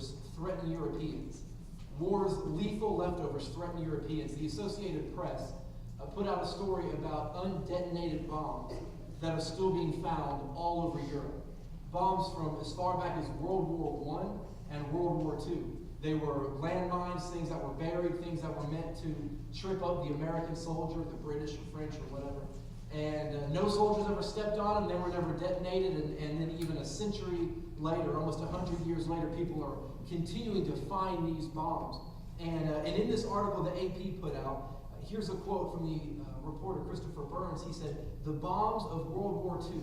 leftovers threaten Europeans. War's lethal leftovers threaten Europeans. The Associated Press put out a story about undetonated bombs that are still being found all over Europe. Bombs from as far back as World War I and World War II. They were landmines, things that were buried, things that were meant to trip up the American soldier, the British or French or whatever. And no soldiers ever stepped on them. They were never detonated. And then even a century later, almost 100 years later, people are continuing to find these bombs. And in this article that AP put out, here's a quote from the reporter Christopher Burns. He said, "The bombs of World War II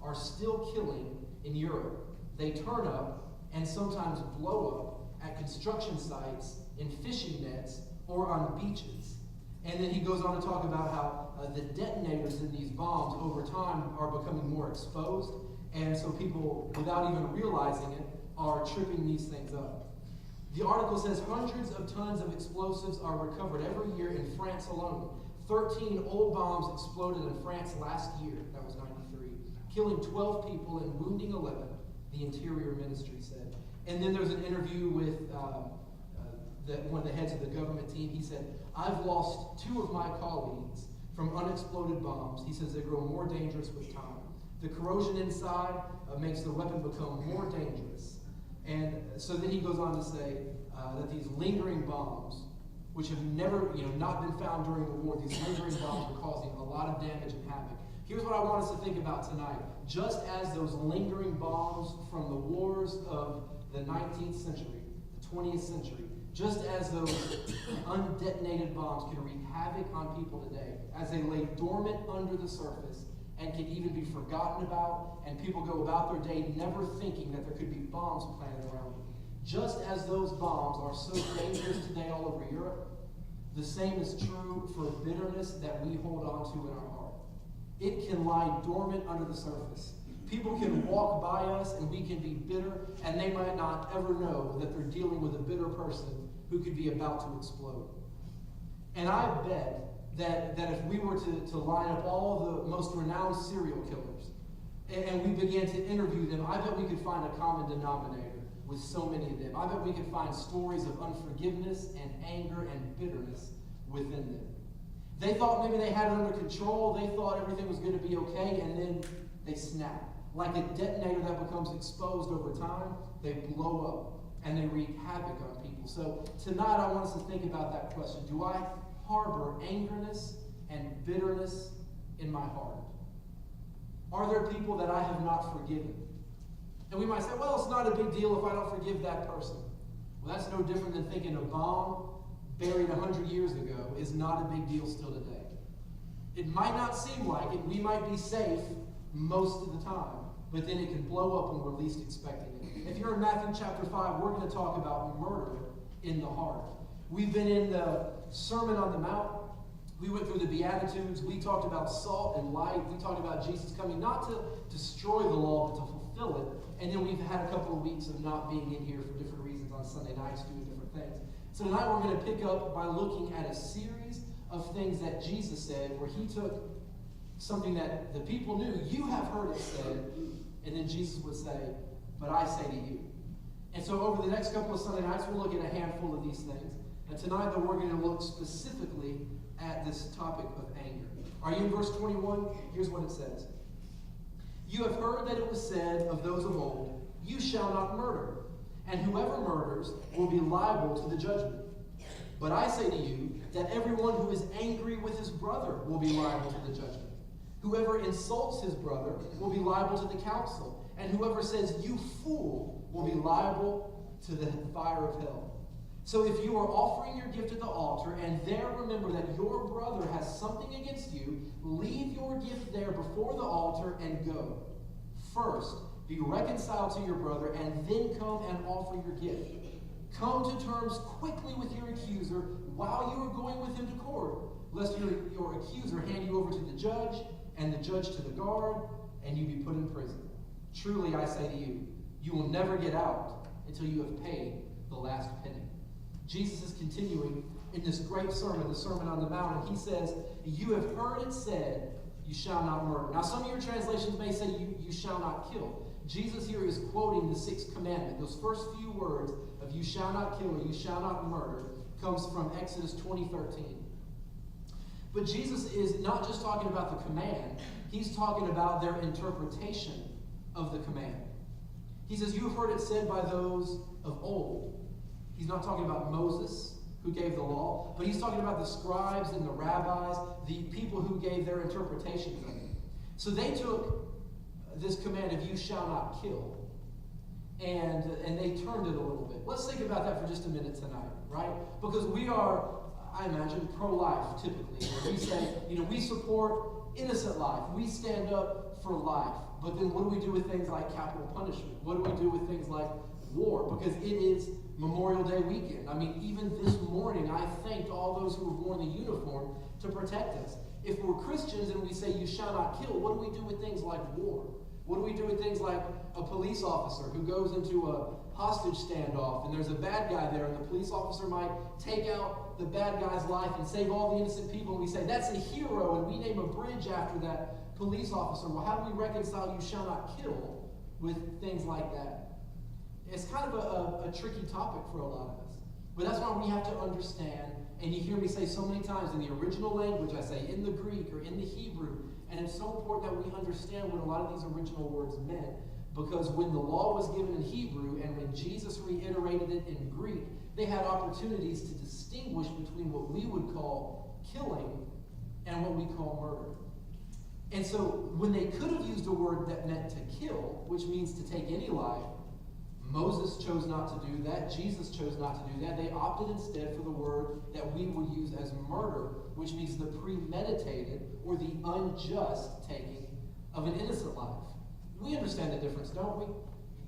are still killing in Europe. They turn up and sometimes blow up at construction sites, in fishing nets, or on beaches." And then he goes on to talk about how the detonators in these bombs over time are becoming more exposed. And so people, without even realizing it, are tripping these things up. The article says hundreds of tons of explosives are recovered every year in France alone. 13 old bombs exploded in France last year, that was 93, killing 12 people and wounding 11, the Interior Ministry said. And then there's an interview with one of the heads of the government team. He said, "I've lost 2 of my colleagues from unexploded bombs." He says they grow more dangerous with time. The corrosion inside makes the weapon become more dangerous. And so then he goes on to say that these lingering bombs, which have never, not been found during the war, these lingering bombs are causing a lot of damage and havoc. Here's what I want us to think about tonight. Just as those lingering bombs from the wars of the 19th century, the 20th century, just as those undetonated bombs can wreak havoc on people today, as they lay dormant under the surface and can even be forgotten about, and people go about their day never thinking that there could be bombs planted around them. Just as those bombs are so dangerous today all over Europe, the same is true for bitterness that we hold on to in our heart. It can lie dormant under the surface. People can walk by us and we can be bitter, and they might not ever know that they're dealing with a bitter person who could be about to explode. And I bet that if we were to line up all of the most renowned serial killers and we began to interview them, I bet we could find a common denominator with so many of them. I bet we could find stories of unforgiveness and anger and bitterness within them. They thought maybe they had it under control. They thought everything was going to be okay, and then they snap. Like a detonator that becomes exposed over time, they blow up and they wreak havoc on people. So tonight I want us to think about that question. Do I harbor angerness and bitterness in my heart? Are there people that I have not forgiven? And we might say, well, it's not a big deal if I don't forgive that person. Well, that's no different than thinking a bomb buried 100 years ago is not a big deal still today. It might not seem like it. We might be safe most of the time, but then it can blow up when we're least expecting it. If you're in Matthew chapter 5, we're going to talk about murder in the heart. We've been in the Sermon on the Mount. We went through the Beatitudes. We talked about salt and light. We talked about Jesus coming not to destroy the law, but to fulfill it. And then we've had a couple of weeks of not being in here for different reasons on Sunday nights, doing different things. So tonight we're going to pick up by looking at a series of things that Jesus said, where he took something that the people knew, you have heard it said, and then Jesus would say, but I say to you. And so over the next couple of Sunday nights, we'll look at a handful of these things. And tonight, though, we're going to look specifically at this topic of anger. Are you in verse 21? Here's what it says. You have heard that it was said of those of old, you shall not murder, and whoever murders will be liable to the judgment. But I say to you that everyone who is angry with his brother will be liable to the judgment. Whoever insults his brother will be liable to the council, and whoever says, you fool, will be liable to the fire of hell. So if you are offering your gift at the altar, and there remember that your brother has something against you, leave your gift there before the altar and go. First, be reconciled to your brother, and then come and offer your gift. Come to terms quickly with your accuser while you are going with him to court, lest your accuser hand you over to the judge, and the judge to the guard, and you be put in prison. Truly, I say to you, you will never get out until you have paid the last penny. Jesus is continuing in this great sermon, the Sermon on the Mount, and he says, you have heard it said, you shall not murder. Now, some of your translations may say, you shall not kill. Jesus here is quoting the sixth commandment, those first few words of of you shall not kill or you shall not murder comes from Exodus 20:13. But Jesus is not just talking about the command, he's talking about their interpretation of the command. He says, you have heard it said by those of old. He's not talking about Moses, who gave the law, but he's talking about the scribes and the rabbis, the people who gave their interpretations of it. So they took this command of you shall not kill, and they turned it a little bit. Let's think about that for just a minute tonight, right? Because we are, I imagine, pro-life typically. We say, we support innocent life. We stand up for life. But then what do we do with things like capital punishment? What do we do with things like war? Because it is Memorial Day weekend. I mean, even this morning, I thanked all those who were worn the uniform to protect us. If we're Christians and we say you shall not kill, what do we do with things like war? What do we do with things like a police officer who goes into a hostage standoff and there's a bad guy there and the police officer might take out the bad guy's life and save all the innocent people, and we say that's a hero and we name a bridge after that police officer? Well, how do we reconcile you shall not kill with things like that? It's kind of a tricky topic for a lot of us. But that's why we have to understand, and you hear me say so many times in the original language, I say in the Greek or in the Hebrew, and it's so important that we understand what a lot of these original words meant, because when the law was given in Hebrew and when Jesus reiterated it in Greek, they had opportunities to distinguish between what we would call killing and what we call murder. And so when they could have used a word that meant to kill, which means to take any life, Moses chose not to do that. Jesus chose not to do that. They opted instead for the word that we would use as murder, which means the premeditated or the unjust taking of an innocent life. We understand the difference, don't we?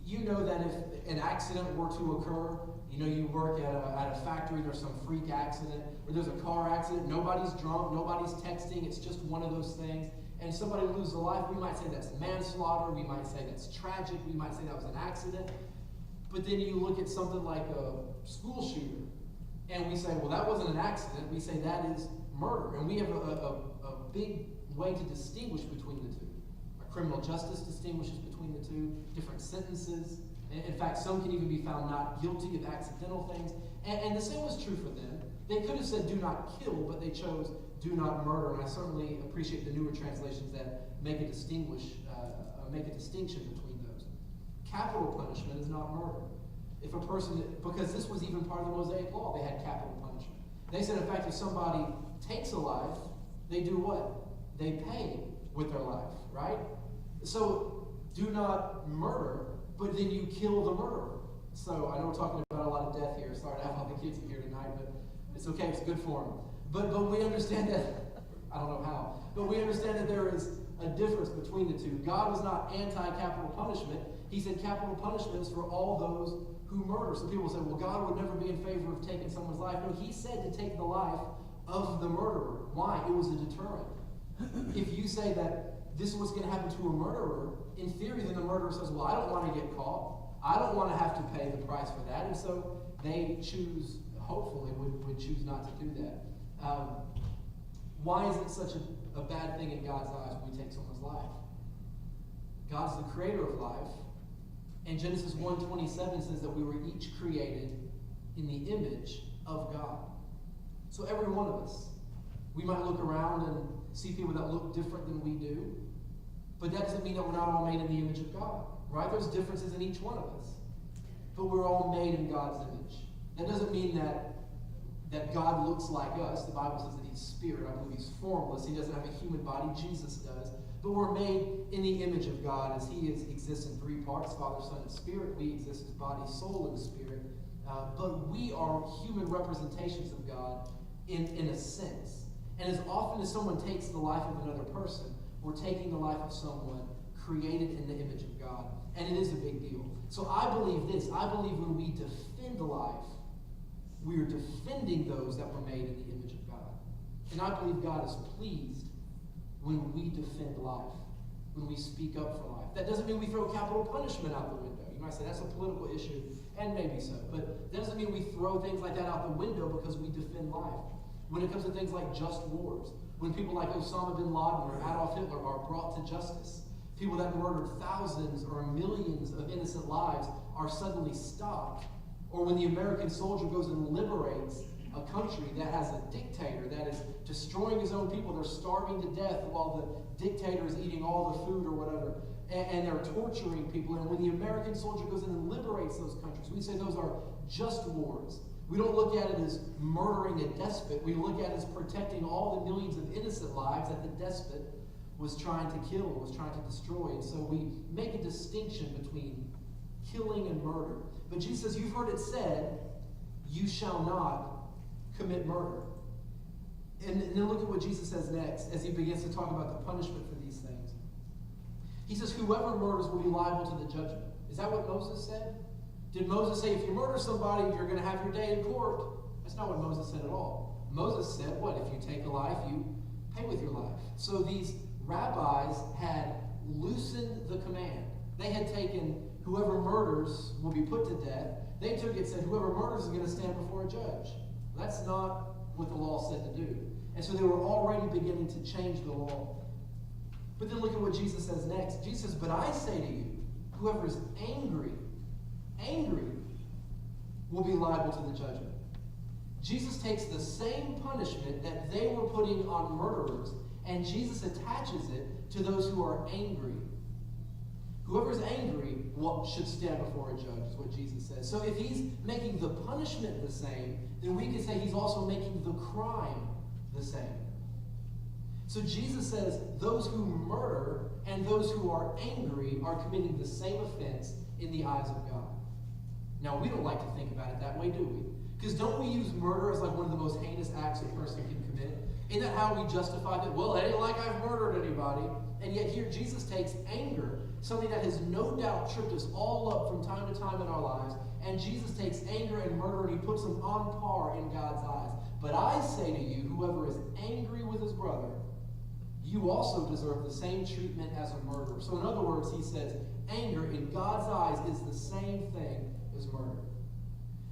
You know that if an accident were to occur, you work at a factory, there's some freak accident, or there's a car accident, nobody's drunk, nobody's texting, it's just one of those things, and somebody loses a life, we might say that's manslaughter, we might say that's tragic, we might say that was an accident. But then you look at something like a school shooter, and we say, well, that wasn't an accident. We say that is murder. And we have a big way to distinguish between the two. Our criminal justice distinguishes between the two, different sentences. In fact, some can even be found not guilty of accidental things. And the same was true for them. They could have said do not kill, but they chose do not murder. And I certainly appreciate the newer translations that make a distinction between those. Capital punishment is not murder. If a person, because this was even part of the Mosaic law, they had capital punishment. They said, in fact, if somebody takes a life, they do what? They pay with their life, right? So do not murder, but then you kill the murderer. So I know we're talking about a lot of death here. Sorry to have all the kids in here tonight, but it's okay. It's good for them. But we understand that, I don't know how, but we understand that there is a difference between the two. God was not anti-capital punishment. He said capital punishment is for all those who murder. So people say, well, God would never be in favor of taking someone's life. No, he said to take the life of the murderer. Why? It was a deterrent. If you say that this is what's going to happen to a murderer, in theory, then the murderer says, well, I don't want to get caught. I don't want to have to pay the price for that. And so they choose, hopefully, would choose not to do that. Why is it such a bad thing in God's eyes when we take someone's life? God's the creator of life. And Genesis 1:27 says that we were each created in the image of God. So every one of us, we might look around and see people that look different than we do, but that doesn't mean that we're not all made in the image of God, right? There's differences in each one of us, but we're all made in God's image. That doesn't mean that God looks like us. The Bible says that he's spirit. I believe he's formless. He doesn't have a human body. Jesus does. But we're made in the image of God as he exists in three parts, Father, Son, and Spirit. We exist as body, soul, and spirit. But we are human representations of God in a sense. And as often as someone takes the life of another person, we're taking the life of someone created in the image of God. And it is a big deal. So I believe this. I believe when we defend life, we are defending those that were made in the image of God. And I believe God is pleased when we defend life, when we speak up for life. That doesn't mean we throw capital punishment out the window. You might say that's a political issue, and maybe so. But that doesn't mean we throw things like that out the window because we defend life. When it comes to things like just wars, when people like Osama bin Laden or Adolf Hitler are brought to justice, people that murdered thousands or millions of innocent lives are suddenly stopped, Or when the American soldier goes and liberates a country that has a dictator that is destroying his own people. They're starving to death while the dictator is eating all the food or whatever. And they're torturing people. And when the American soldier goes in and liberates those countries, we say those are just wars. We don't look at it as murdering a despot. We look at it as protecting all the millions of innocent lives that the despot was trying to kill, was trying to destroy. And so we make a distinction between killing and murder. But Jesus says, you've heard it said, you shall not commit murder. And then look at what Jesus says next as he begins to talk about the punishment for these things. He says, whoever murders will be liable to the judgment. Is that what Moses said? Did Moses say, if you murder somebody, you're going to have your day in court? That's not what Moses said at all. Moses said, what? If you take a life, you pay with your life. So these rabbis had loosened the command. They had taken whoever murders will be put to death. They took it and said, whoever murders is going to stand before a judge. That's not what the law said to do. And so they were already beginning to change the law. But then look at what Jesus says next. Jesus says, but I say to you, whoever is angry will be liable to the judgment. Jesus takes the same punishment that they were putting on murderers, and Jesus attaches it to those who are angry. Whoever is angry should stand before a judge, is what Jesus says. So if he's making the punishment the same, then we can say he's also making the crime the same. So Jesus says those who murder and those who are angry are committing the same offense in the eyes of God. Now, we don't like to think about it that way, do we? Because don't we use murder as like one of the most heinous acts a person can commit? Isn't that how we justify that? Well, it ain't like I've murdered anybody. And yet here Jesus takes anger, something that has no doubt tripped us all up from time to time in our lives, and Jesus takes anger and murder and he puts them on par in God's eyes. But I say to you, whoever is angry with his brother, you also deserve the same treatment as a murderer. So in other words, he says, anger in God's eyes is the same thing as murder.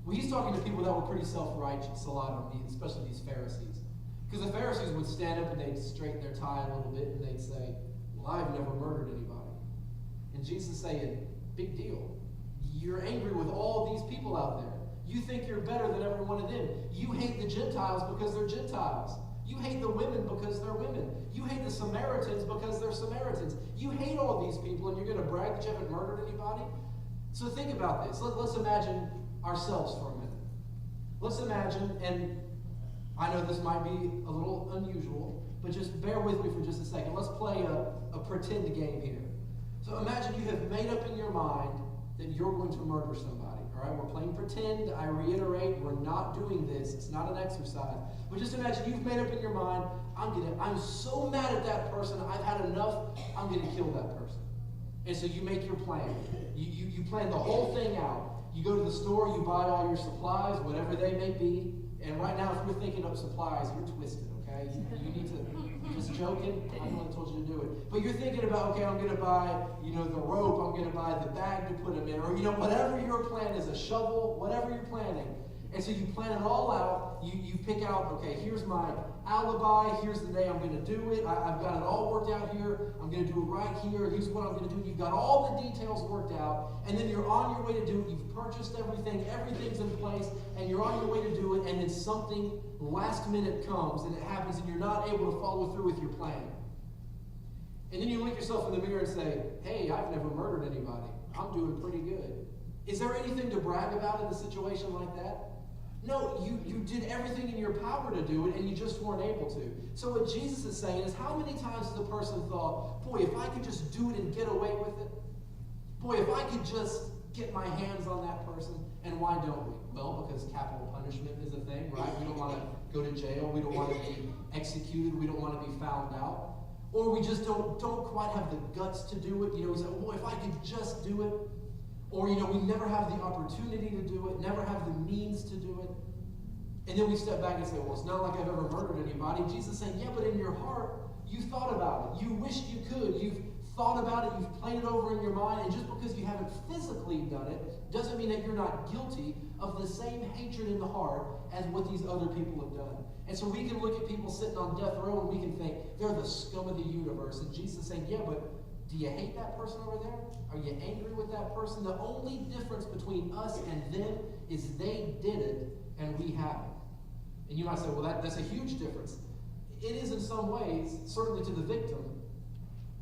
Well, he's talking to people that were pretty self-righteous, a lot of them, especially these Pharisees. Because the Pharisees would stand up and they'd straighten their tie a little bit and they'd say, well, I've never murdered anybody. And Jesus is saying, big deal. You're angry with all these people out there. You think you're better than every one of them. You hate the Gentiles because they're Gentiles. You hate the women because they're women. You hate the Samaritans because they're Samaritans. You hate all these people and you're going to brag that you haven't murdered anybody? So think about this. Let's imagine ourselves for a minute. Let's imagine, and I know this might be a little unusual, but just bear with me for just a second. Let's play a pretend game here. So imagine you have made up in your mind that you're going to murder somebody. All right, we're playing pretend. I reiterate, we're not doing this. It's not an exercise. But just imagine you've made up in your mind, I'm so mad at that person. I've had enough. I'm going to kill that person. And so you make your plan. You plan the whole thing out. You go to the store, you buy all your supplies, whatever they may be. And right now, if you're thinking of supplies, you're twisted, okay? You need to, just joking, I'm the one that told you to do it. But you're thinking about, okay, I'm going to buy, the rope, I'm going to buy the bag to put them in, or, whatever your plan is, a shovel, whatever you're planning. And so you plan it all out. You pick out, okay, here's my alibi. Here's the day I'm going to do it. I've got it all worked out here. I'm going to do it right here. Here's what I'm going to do. You've got all the details worked out. And then you're on your way to do it. You've purchased everything. Everything's in place. And you're on your way to do it. And then something last minute comes and it happens and you're not able to follow through with your plan. And then you look yourself in the mirror and say, hey, I've never murdered anybody. I'm doing pretty good. Is there anything to brag about in a situation like that? No, you did everything in your power to do it, and you just weren't able to. So what Jesus is saying is, how many times has the person thought, boy, if I could just do it and get away with it? Boy, if I could just get my hands on that person. And why don't we? Well, because capital punishment is a thing, right? We don't want to go to jail. We don't want to be executed. We don't want to be found out. Or we just don't quite have the guts to do it. We say, oh, boy, if I could just do it. Or, we never have the opportunity to do it, never have the means to do it. And then we step back and say, well, it's not like I've ever murdered anybody. Jesus is saying, yeah, but in your heart, you thought about it. You wished you could. You've thought about it. You've played it over in your mind. And just because you haven't physically done it doesn't mean that you're not guilty of the same hatred in the heart as what these other people have done. And so we can look at people sitting on death row and we can think, they're the scum of the universe. And Jesus is saying, yeah, but Do you hate that person over there? Are you angry with that person? The only difference between us and them is they did it and we haven't. And you might say, well, that's a huge difference. It is in some ways, certainly to the victim.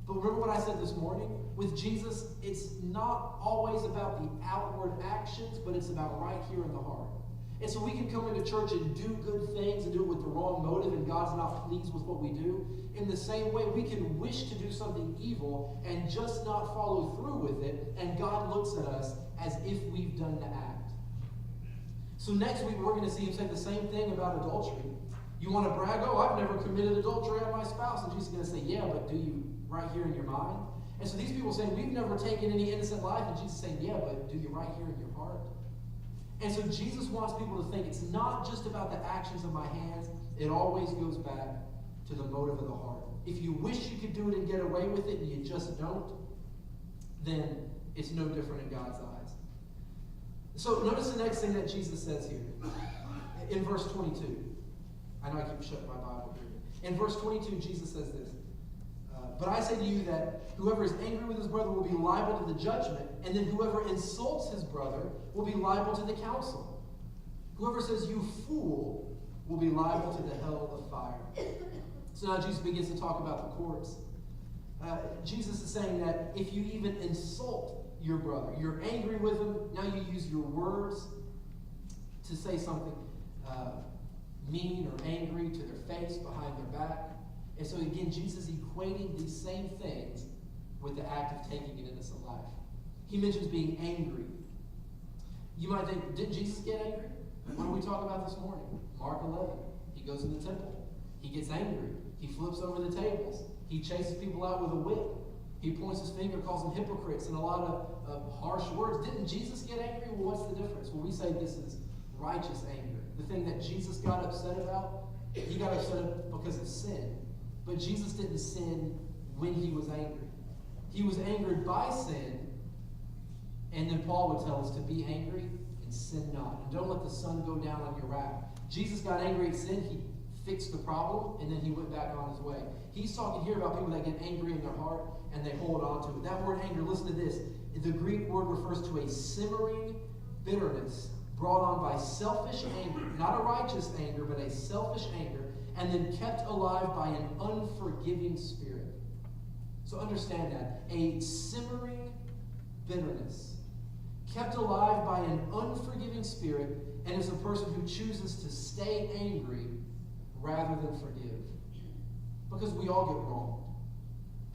But remember what I said this morning? With Jesus, it's not always about the outward actions, but it's about right here in the heart. And so we can come into church and do good things and do it with the wrong motive, and God's not pleased with what we do. In the same way, we can wish to do something evil and just not follow through with it, and God looks at us as if we've done the act. So next week, we're going to see him say the same thing about adultery. You want to brag, oh, I've never committed adultery on my spouse. And Jesus is going to say, yeah, but do you right here in your mind? And so these people saying, we've never taken any innocent life. And Jesus is saying, yeah, but do you right here in your heart? And so Jesus wants people to think it's not just about the actions of my hands. It always goes back to the motive of the heart. If you wish you could do it and get away with it and you just don't, then it's no different in God's eyes. So notice the next thing that Jesus says here. In verse 22. I know I keep shutting my Bible here. In verse 22, Jesus says this. But I say to you that whoever is angry with his brother will be liable to the judgment, and then whoever insults his brother will be liable to the council. Whoever says, you fool, will be liable to the hell of fire. So now Jesus begins to talk about the courts. Jesus is saying that if you even insult your brother, you're angry with him, now you use your words to say something mean or angry to their face, behind their back. And so again, Jesus is equating these same things with the act of taking an innocent life. He mentions being angry. You might think, did Jesus get angry? What did we talk about this morning? Mark 11. He goes in the temple. He gets angry. He flips over the tables. He chases people out with a whip. He points his finger, calls them hypocrites, and a lot of harsh words. Didn't Jesus get angry? Well, what's the difference? Well, we say this is righteous anger. The thing that Jesus got upset about, he got upset because of sin. But Jesus didn't sin when he was angry. He was angered by sin, and then Paul would tell us to be angry and sin not. And don't let the sun go down on your wrath. Jesus got angry at sin, he fixed the problem, and then he went back on his way. He's talking here about people that get angry in their heart and they hold on to it. That word anger, listen to this. The Greek word refers to a simmering bitterness brought on by selfish anger, not a righteous anger, but a selfish anger, and then kept alive by an unforgiving spirit. So understand that. A simmering bitterness, kept alive by an unforgiving spirit, and is a person who chooses to stay angry rather than forgive. Because we all get wronged.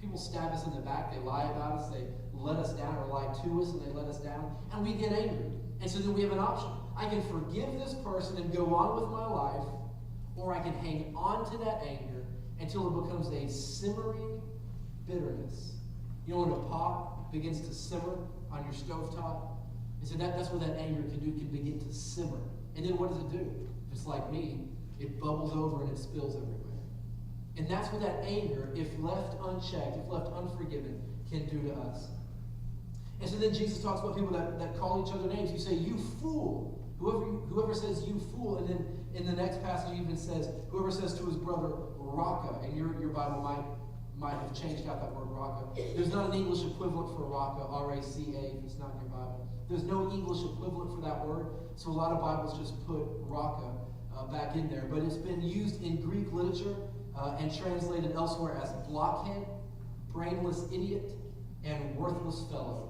People stab us in the back, they lie about us, they let us down or lie to us and they let us down, and we get angry. And so then we have an option. I can forgive this person and go on with my life, or I can hang on to that anger until it becomes a simmering bitterness. You know when a pot begins to simmer on your stovetop? And so that's what that anger can do, can begin to simmer. And then what does it do? If it's like me, it bubbles over and it spills everywhere. And that's what that anger, if left unchecked, if left unforgiven, can do to us. And so then Jesus talks about people that call each other names. You say, you fool. Whoever says you fool, and then in the next passage even says, whoever says to his brother, Raka, and your Bible might have changed out that word Raka. There's not an English equivalent for Raka, R-A-C-A, if it's not in your Bible. There's no English equivalent for that word, so a lot of Bibles just put Raka back in there. But it's been used in Greek literature and translated elsewhere as blockhead, brainless idiot, and worthless fellow.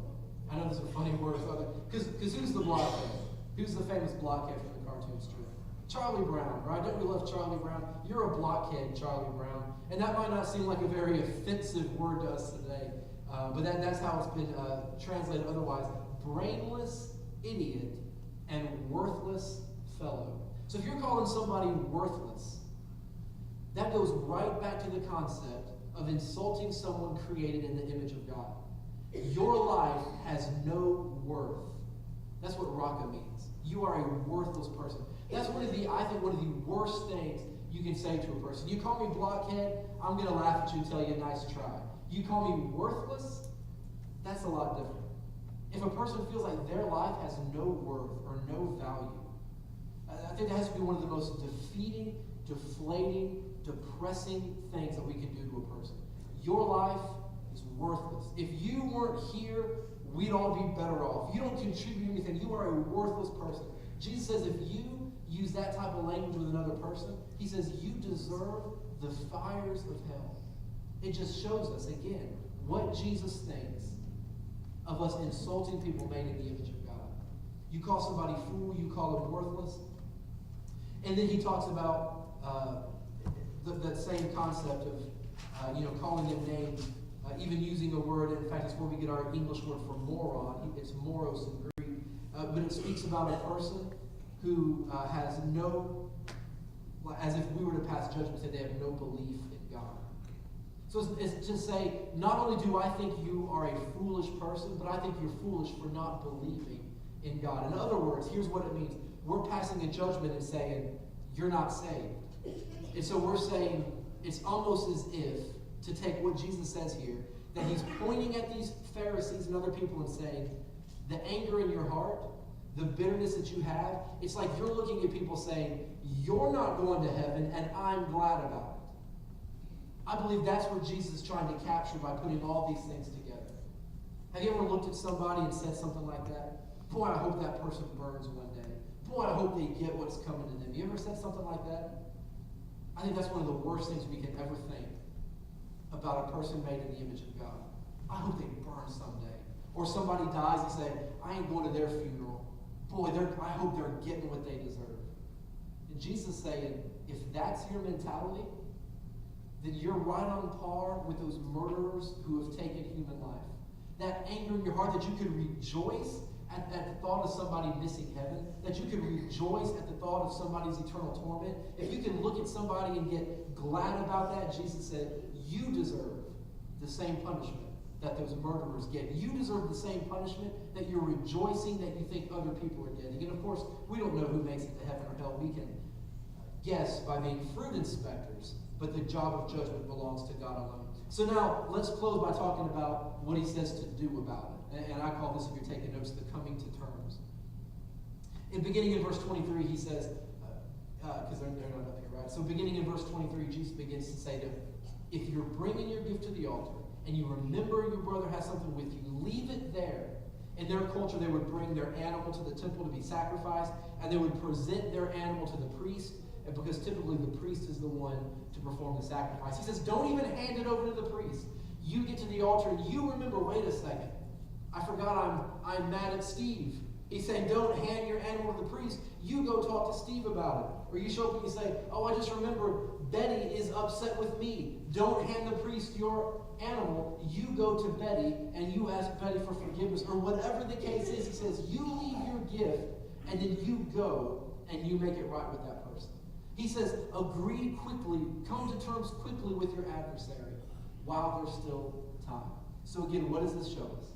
I know those are funny words, because who's the blockhead? Who's the famous blockhead from the cartoon strip? Charlie Brown, right? Don't we love Charlie Brown? You're a blockhead, Charlie Brown. And that might not seem like a very offensive word to us today, but that's how it's been translated otherwise. Brainless idiot and worthless fellow. So if you're calling somebody worthless, that goes right back to the concept of insulting someone created in the image of God. Your life has no worth. That's what Raka means. You are a worthless person. That's one of the worst things you can say to a person. You call me blockhead, I'm going to laugh at you and tell you nice try. You call me worthless, that's a lot different. If a person feels like their life has no worth or no value, I think that has to be one of the most defeating, deflating, depressing things that we can do to a person. Your life is worthless. If you weren't here, we'd all be better off. You don't contribute anything. You are a worthless person. Jesus says if you use that type of language with another person, he says you deserve the fires of hell. It just shows us, again, what Jesus thinks of us insulting people made in the image of God. You call somebody fool, you call them worthless. And then he talks about that same concept of calling them names, even using a word. In fact, it's where we get our English word for moron. It's moros in Greek. But it speaks about a person who has no, as if we were to pass judgment, say they have no belief in God. So it's to say, not only do I think you are a foolish person, but I think you're foolish for not believing in God. In other words, here's what it means. We're passing a judgment and saying, you're not saved. And so we're saying, it's almost as if, to take what Jesus says here, that he's pointing at these Pharisees and other people and saying, the anger in your heart, the bitterness that you have, it's like you're looking at people saying, you're not going to heaven, and I'm glad about it. I believe that's what Jesus is trying to capture by putting all these things together. Have you ever looked at somebody and said something like that? Boy, I hope that person burns one day. Boy, I hope they get what's coming to them. You ever said something like that? I think that's one of the worst things we can ever think about a person made in the image of God. I hope they burn someday. Or somebody dies and say, I ain't going to their funeral. Boy, I hope they're getting what they deserve. And Jesus is saying, if that's your mentality, then you're right on par with those murderers who have taken human life. That anger in your heart, that you could rejoice at the thought of somebody missing heaven, that you could rejoice at the thought of somebody's eternal torment. If you can look at somebody and get glad about that, Jesus said, you deserve the same punishment that those murderers get. You deserve the same punishment that you're rejoicing that you think other people are getting. And of course, we don't know who makes it to heaven or hell. We can guess by being fruit inspectors, but the job of judgment belongs to God alone. So now, let's close by talking about what he says to do about it. And I call this, if you're taking notes, the coming to terms. Beginning in verse 23, he says, because they're not up here, right? So beginning in verse 23, Jesus begins to say to them, if you're bringing your gift to the altar, and you remember your brother has something with you, leave it there. In their culture, they would bring their animal to the temple to be sacrificed, and they would present their animal to the priest, and because typically the priest is the one to perform the sacrifice. He says, don't even hand it over to the priest. You get to the altar, and you remember, wait a second, I forgot I'm mad at Steve. He's saying, don't hand your animal to the priest. You go talk to Steve about it. Or you show up and you say, oh, I just remembered Betty is upset with me. Don't hand the priest your animal. You go to Betty and you ask Betty for forgiveness. Or whatever the case is, he says, you leave your gift and then you go and you make it right with that person. He says, agree quickly, come to terms quickly with your adversary while there's still time. So again, what does this show us?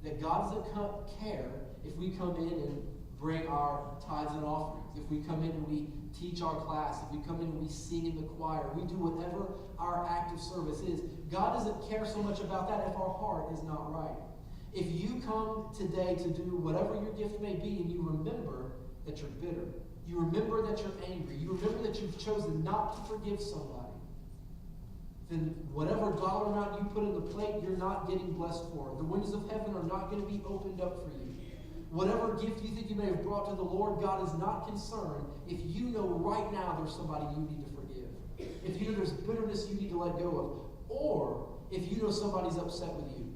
That God doesn't care if we come in and bring our tithes and offerings, if we come in and we teach our class, if we come in and we sing in the choir, we do whatever our act of service is. God doesn't care so much about that if our heart is not right. If you come today to do whatever your gift may be and you remember that you're bitter, you remember that you're angry, you remember that you've chosen not to forgive somebody, then whatever dollar amount you put in the plate, you're not getting blessed for. The windows of heaven are not going to be opened up for you. Whatever gift you think you may have brought to the Lord, God is not concerned if you know right now there's somebody you need to forgive. If you know there's bitterness you need to let go of. Or if you know somebody's upset with you.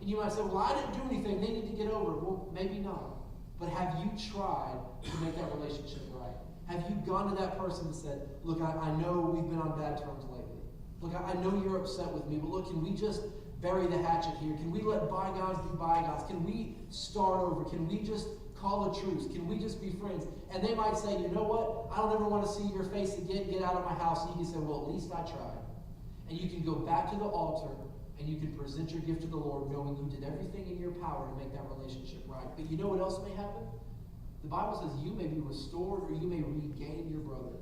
And you might say, well, I didn't do anything. They need to get over it. Well, maybe not. But have you tried to make that relationship right? Have you gone to that person and said, look, I know we've been on bad terms lately. Look, I know you're upset with me, but look, can we just bury the hatchet here? Can we let bygones be bygones? Can we start over? Can we just call a truce? Can we just be friends? And they might say, you know what? I don't ever want to see your face again. Get out of my house. And you can say, well, at least I tried. And you can go back to the altar and you can present your gift to the Lord knowing you did everything in your power to make that relationship right. But you know what else may happen? The Bible says you may be restored or you may regain your brother.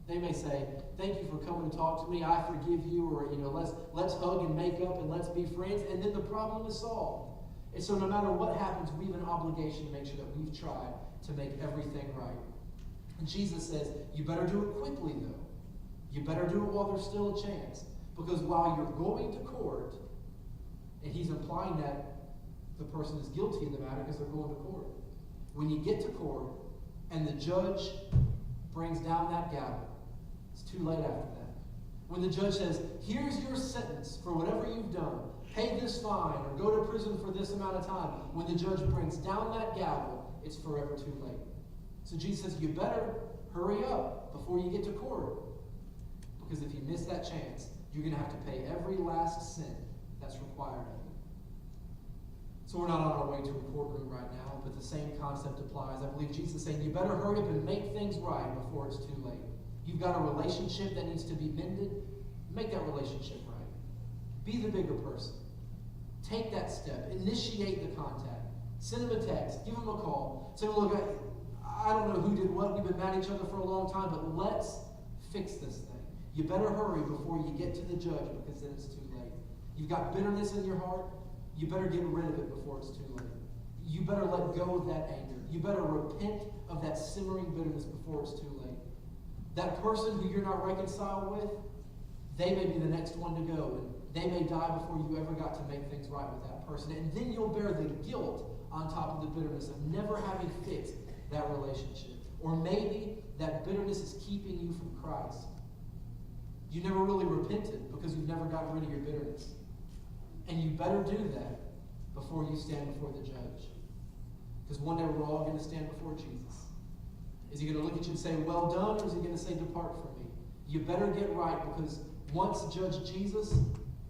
They may say, thank you for coming to talk to me. I forgive you. Or, let's hug and make up and let's be friends. And then the problem is solved. And so no matter what happens, we have an obligation to make sure that we've tried to make everything right. And Jesus says, you better do it quickly, though. You better do it while there's still a chance. Because while you're going to court, And he's implying that the person is guilty in the matter because they're going to court. When you get to court and the judge brings down that gavel, it's too late after that. When the judge says, here's your sentence for whatever you've done, pay this fine or go to prison for this amount of time, when the judge brings down that gavel, it's forever too late. So Jesus says, you better hurry up before you get to court. Because if you miss that chance, you're going to have to pay every last cent that's required of you. So we're not on our way to a courtroom right now, but the same concept applies. I believe Jesus is saying, you better hurry up and make things right before it's too late. You've got a relationship that needs to be mended. Make that relationship right. Be the bigger person. Take that step. Initiate the contact. Send him a text. Give him a call. Say, look, I don't know who did what. We've been mad at each other for a long time, but let's fix this thing. You better hurry before you get to the judge, because then it's too late. You've got bitterness in your heart. You better get rid of it before it's too late. You better let go of that anger. You better repent of that simmering bitterness before it's too late. That person who you're not reconciled with, they may be the next one to go, and they may die before you ever got to make things right with that person. And then you'll bear the guilt on top of the bitterness of never having fixed that relationship. Or maybe that bitterness is keeping you from Christ. You never really repented because you've never gotten rid of your bitterness. And you better do that before you stand before the judge. Because one day we're all going to stand before Jesus. Is he going to look at you and say, well done, or is he going to say, depart from me? You better get right, because once Judge Jesus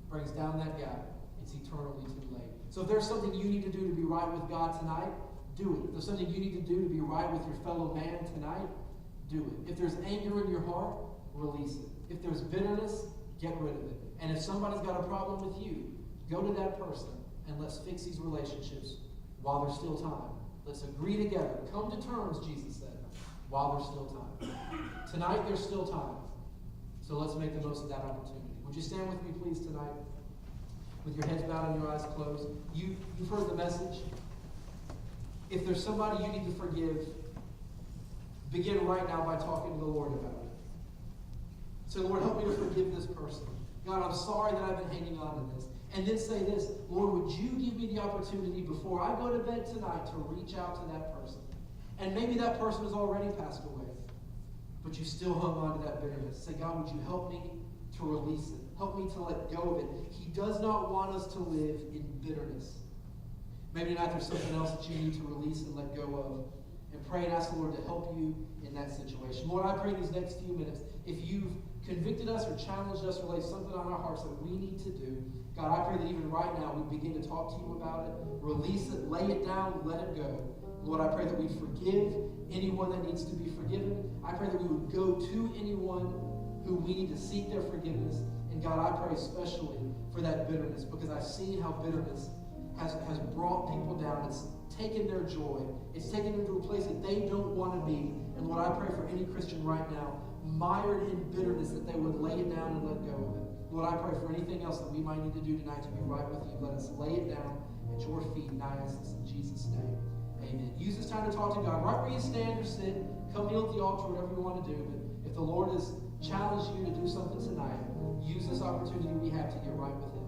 brings down that gavel, it's eternally too late. So if there's something you need to do to be right with God tonight, do it. If there's something you need to do to be right with your fellow man tonight, do it. If there's anger in your heart, release it. If there's bitterness, get rid of it. And if somebody's got a problem with you, go to that person and let's fix these relationships while there's still time. Let's agree together. Come to terms, Jesus said, while there's still time. Tonight, there's still time. So let's make the most of that opportunity. Would you stand with me, please, tonight? With your heads bowed and your eyes closed. You've heard the message. If there's somebody you need to forgive, begin right now by talking to the Lord about it. Say, Lord, help me to forgive this person. God, I'm sorry that I've been hanging on to this. And then say this, Lord, would you give me the opportunity before I go to bed tonight to reach out to that person? And maybe that person has already passed away, but you still hung on to that bitterness. Say, God, would you help me to release it? Help me to let go of it. He does not want us to live in bitterness. Maybe tonight there's something else that you need to release and let go of. And pray and ask the Lord to help you in that situation. Lord, I pray these next few minutes, if you've convicted us or challenged us or laid something on our hearts that we need to do, God, I pray that even right now we begin to talk to you about it, release it, lay it down, let it go. Lord, I pray that we forgive anyone that needs to be forgiven. I pray that we would go to anyone who we need to seek their forgiveness. And God, I pray especially for that bitterness, because I've seen how bitterness has brought people down. It's taken their joy. It's taken them to a place that they don't want to be. And Lord, I pray for any Christian right now, mired in bitterness, that they would lay it down and let go of it. Lord, I pray for anything else that we might need to do tonight to be right with you. Let us lay it down at your feet, and I ask this in Jesus' name. Amen. Use this time to talk to God. Right where you stand or sit, come kneel at the altar, whatever you want to do. But if the Lord has challenged you to do something tonight, use this opportunity we have to get right with him.